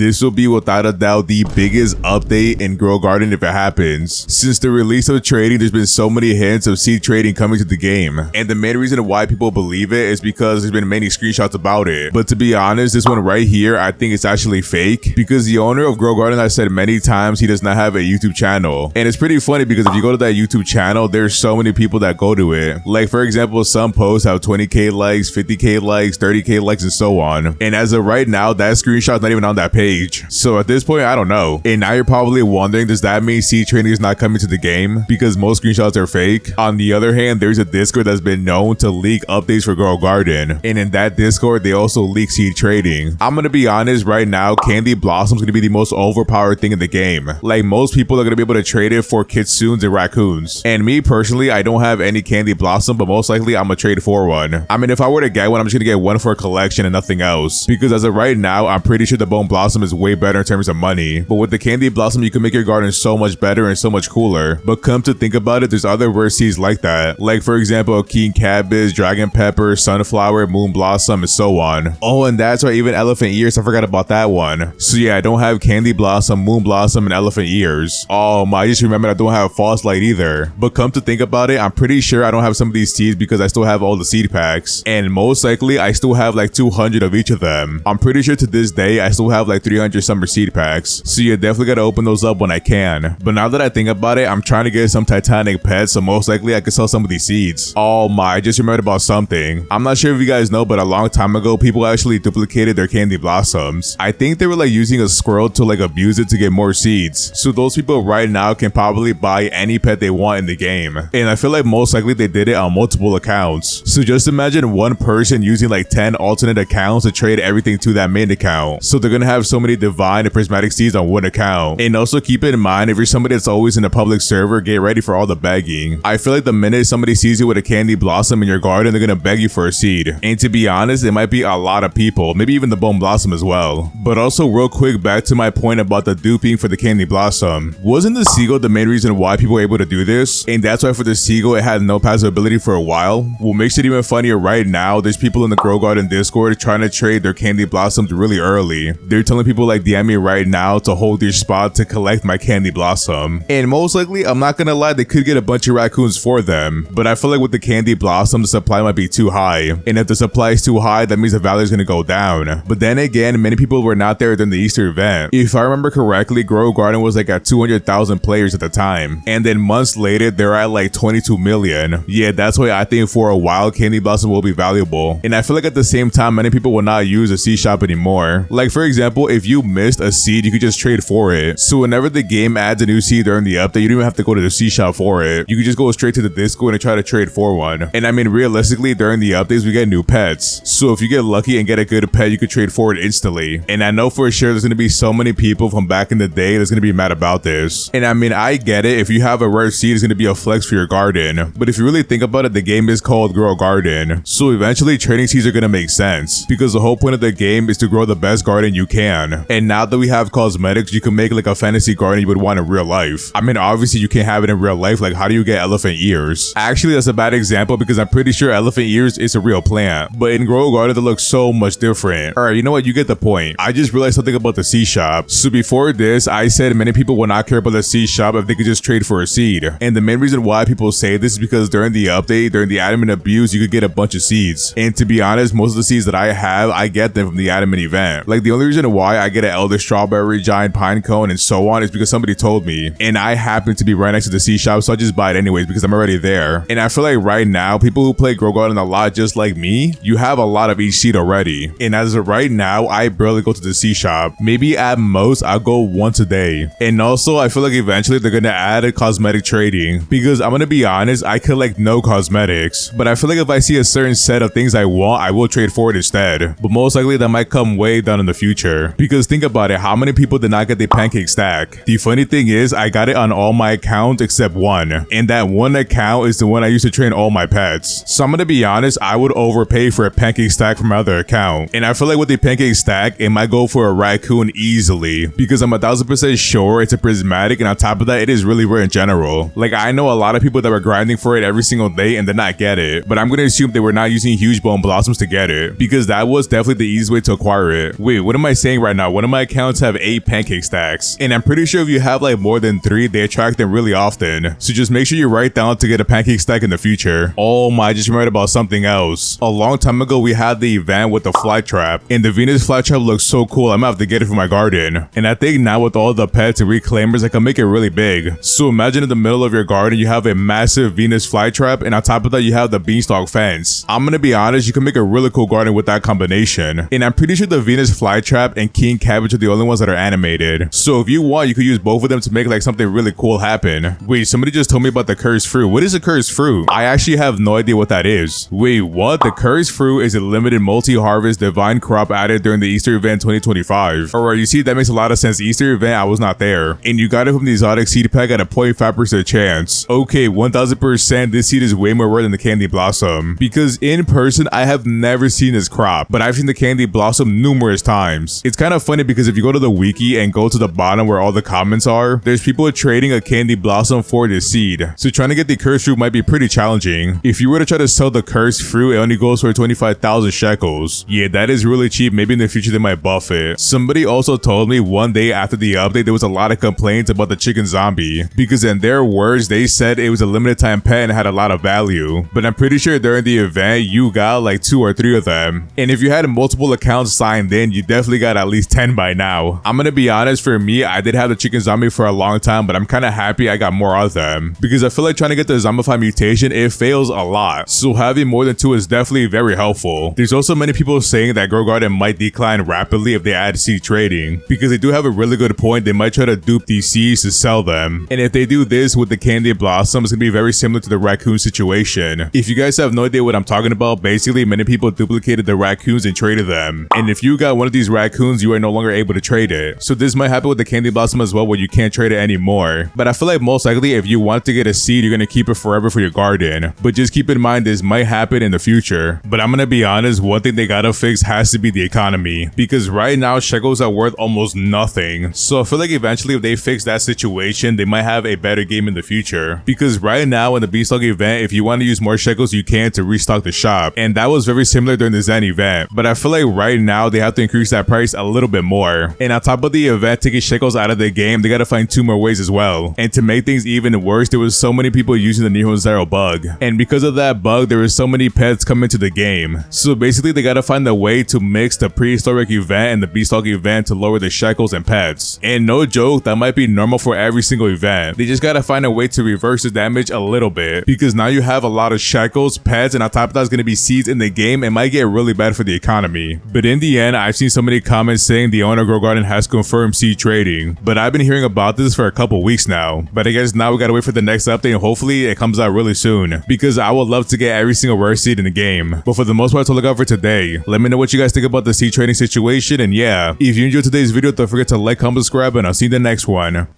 this will be without a doubt the biggest update in Grow Garden if it happens. Since the release of trading, there's been so many hints of seed trading coming to the game, and the main reason why people believe it is because there's been many screenshots about it. But to be honest, this one right here, I think it's actually fake, because the owner of Grow Garden has said many times he does not have a YouTube channel. And it's pretty funny because if you go to that YouTube channel, there's so many people that go to it. Like for example, some posts have 20k likes, 50k likes, 30k likes, and so on. And as of right now, that screenshot's not even on that page. So at this point, I don't know. And now you're probably wondering, does that mean seed trading is not coming to the game because most screenshots are fake? On the other hand, there's a Discord that's been known to leak updates for Grow Garden. And in that Discord, they also leak seed trading. I'm gonna be honest, right now, Candy Blossom's gonna be the most overpowered thing in the game. Like most people are gonna be able to trade it for kitsunes and raccoons. And me personally, I don't have any Candy Blossom, but most likely I'm gonna trade for one. I mean, if I were to get one, I'm just gonna get one for a collection and nothing else. Because as of right now, I'm pretty sure the Bone Blossom is way better in terms of money. But with the Candy Blossom, you can make your garden so much better and so much cooler. But come to think about it, there's other rare seeds like that. Like for example, King Cabbage, Dragon Pepper, Sunflower, Moon Blossom, and so on. Oh, and that's right, even Elephant Ears, I forgot about that one. So yeah, I don't have Candy Blossom, Moon Blossom, and Elephant Ears. Oh my, I just remembered I don't have False Light either. But come to think about it, I'm pretty sure I don't have some of these seeds because I still have all the seed packs. And most likely, I still have like 200 of each of them. I'm pretty sure to this day, I still have like 300 summer seed packs. So you definitely gotta open those up when I can. But now that I think about it, I'm trying to get some Titanic pets, so most likely I could sell some of these seeds. Oh my, I just remembered about something. I'm not sure if you guys know, but a long time ago, people actually duplicated their Candy Blossoms. I think they were like using a squirrel to like abuse it to get more seeds. So those people right now can probably buy any pet they want in the game. And I feel like most likely they did it on multiple accounts. So just imagine one person using like 10 alternate accounts to trade everything to that main account. So they're gonna have so many divine and prismatic seeds on one account. And also keep in mind, if you're somebody that's always in a public server, get ready for all the begging. I feel like the minute somebody sees you with a Candy Blossom in your garden, they're gonna beg you for a seed. And to be honest, it might be a lot of people, maybe even the Bone Blossom as well. But also real quick, back to my point about the duping for the Candy Blossom. Wasn't the Seagull the main reason why people were able to do this? And that's why for the Seagull, it had no passive ability for a while. What makes it even funnier right now, there's people in the Grow Garden Discord trying to trade their Candy Blossoms really early. They're telling people like DM me right now to hold your spot to collect my Candy Blossom. And most likely, I'm not gonna lie, they could get a bunch of raccoons for them. But I feel like with the Candy Blossom, the supply might be too high. And if the supply is too high, that means the value is gonna go down. But then again, many people were not there during the Easter event. If I remember correctly, Grow Garden was like at 200,000 players at the time. And then months later, they're at like 22 million. Yeah, that's why I think for a while, Candy Blossom will be valuable. And I feel like at the same time, many people will not use a seed shop anymore. Like for example, if you missed a seed, you could just trade for it. So whenever the game adds a new seed during the update, you don't even have to go to the seed shop for it. You can just go straight to the Discord and try to trade for one. And I mean, realistically, during the updates, we get new pets. So if you get lucky and get a good pet, you could trade for it instantly. And I know for sure there's gonna be so many people from back in the day that's gonna be mad about this. And I mean, I get it. If you have a rare seed, it's gonna be a flex for your garden. But if you really think about it, the game is called Grow Garden. So eventually trading seeds are gonna make sense because the whole point of the game is to grow the best garden you can. And now that we have cosmetics, you can make like a fantasy garden you would want in real life. I mean, obviously you can't have it in real life. Like how do you get elephant ears? Actually, that's a bad example because I'm pretty sure elephant ears is a real plant. But in Grow Garden, they look so much different. Alright, you know what? You get the point. I just realized something about the seed shop. So before this, I said many people would not care about the seed shop if they could just trade for a seed. And the main reason why people say this is because during the update, during the admin abuse, you could get a bunch of seeds. And to be honest, most of the seeds that I have, I get them from the admin event. Like the only reason why I get an Elder Strawberry, Giant Pine Cone, and so on is because somebody told me. And I happen to be right next to the seed shop, so I just buy it anyways because I'm already there. And I feel like right now, people who play Grow Garden a lot just like me, you have a lot of each seed already. And as of right now, I barely go to the seed shop. Maybe at most, I'll go once a day. And also, I feel like eventually they're gonna add a cosmetic trading because I'm gonna be honest, I collect no cosmetics. But I feel like if I see a certain set of things I want, I will trade for it instead. But most likely that might come way down in the future. Because think about it, how many people did not get the pancake stack? The funny thing is, I got it on all my accounts except one. And that one account is the one I used to train all my pets. So I'm gonna be honest, I would overpay for a pancake stack from my other account. And I feel like with the pancake stack, it might go for a raccoon easily. Because I'm 1000% sure it's a prismatic, and on top of that, it is really rare in general. Like I know a lot of people that were grinding for it every single day and did not get it. But I'm gonna assume they were not using huge bone blossoms to get it. Because that was definitely the easiest way to acquire it. Wait, what am I saying right right now. One of my accounts have 8 pancake stacks, and I'm pretty sure if you have like more than 3, they attract them really often. So just make sure you write down to get a pancake stack in the future. Oh my, I just remembered about something else. A long time ago, we had the event with the fly trap, and the Venus fly trap looks so cool. I'm gonna have to get it for my garden. And I think now with all the pets and reclaimers, I can make it really big. So imagine in the middle of your garden, you have a massive Venus fly trap, and on top of that, you have the beanstalk fence. I'm gonna be honest, you can make a really cool garden with that combination. And I'm pretty sure the Venus flytrap and king cabbage are the only ones that are animated. So if you want, you could use both of them to make like something really cool happen. Wait, somebody just told me about the cursed fruit. What is a cursed fruit? I actually have no idea what that is. Wait, what? The cursed fruit is a limited multi-harvest divine crop added during the Easter event 2025. Alright, you see, that makes a lot of sense. Easter event, I was not there. And you got it from the exotic seed pack at a 0.5% chance. Okay, 1000%, this seed is way more rare than the candy blossom. Because in person, I have never seen this crop, but I've seen the candy blossom numerous times. It's kind of funny because if you go to the wiki and go to the bottom where all the comments are, there's people trading a candy blossom for this seed. So trying to get the cursed fruit might be pretty challenging. If you were to try to sell the cursed fruit, it only goes for 25,000 shekels. Yeah, that is really cheap. Maybe in the future they might buff it. Somebody also told me one day after the update, there was a lot of complaints about the chicken zombie, because in their words, they said it was a limited time pet and had a lot of value. But I'm pretty sure during the event, you got like 2 or 3 of them. And if you had multiple accounts signed in, you definitely got at least 10 by now. I'm gonna be honest, for me, I did have the chicken zombie for a long time, but I'm kind of happy I got more of them, because I feel like trying to get the zombify mutation, it fails a lot. So having more than 2 is definitely very helpful. There's also many people saying that Grow Garden might decline rapidly if they add seed trading, because they do have a really good point. They might try to dupe these seeds to sell them. And if they do this with the candy blossom, it's gonna be very similar to the raccoon situation. If you guys have no idea what I'm talking about, basically many people duplicated the raccoons and traded them. And if you got one of these raccoons, you are no longer able to trade it. So this might happen with the candy blossom as well, where you can't trade it anymore. But I feel like most likely if you want to get a seed, you're gonna keep it forever for your garden. But just keep in mind this might happen in the future. But I'm gonna be honest, one thing they gotta fix has to be the economy, because right now shekels are worth almost nothing. So I feel like eventually if they fix that situation, they might have a better game in the future. Because right now in the beanstalk event, if you want to use more shekels, you can to restock the shop. And that was very similar during the Zen event. But I feel like right now they have to increase that price a little bit more. And on top of the event taking shekels out of the game, they gotta find 2 more ways as well. And to make things even worse, there was so many people using the Nihon Zero bug. And because of that bug, there were so many pets coming to the game. So basically they gotta find a way to mix the prehistoric event and the beanstalk event to lower the shekels and pets. And no joke, that might be normal for every single event. They just gotta find a way to reverse the damage a little bit, because now you have a lot of shekels, pets, and on top of that is gonna be seeds in the game. It might get really bad for the economy. But in the end, I've seen so many comments saying the owner of Grow Garden has confirmed seed trading. But I've been hearing about this for a couple weeks now. But I guess now we gotta wait for the next update, and hopefully it comes out really soon, because I would love to get every single rare seed in the game. But for the most part, to look out for today. Let me know what you guys think about the seed trading situation, and yeah, if you enjoyed today's video, don't forget to like, comment, subscribe, and I'll see you in the next one.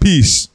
Peace.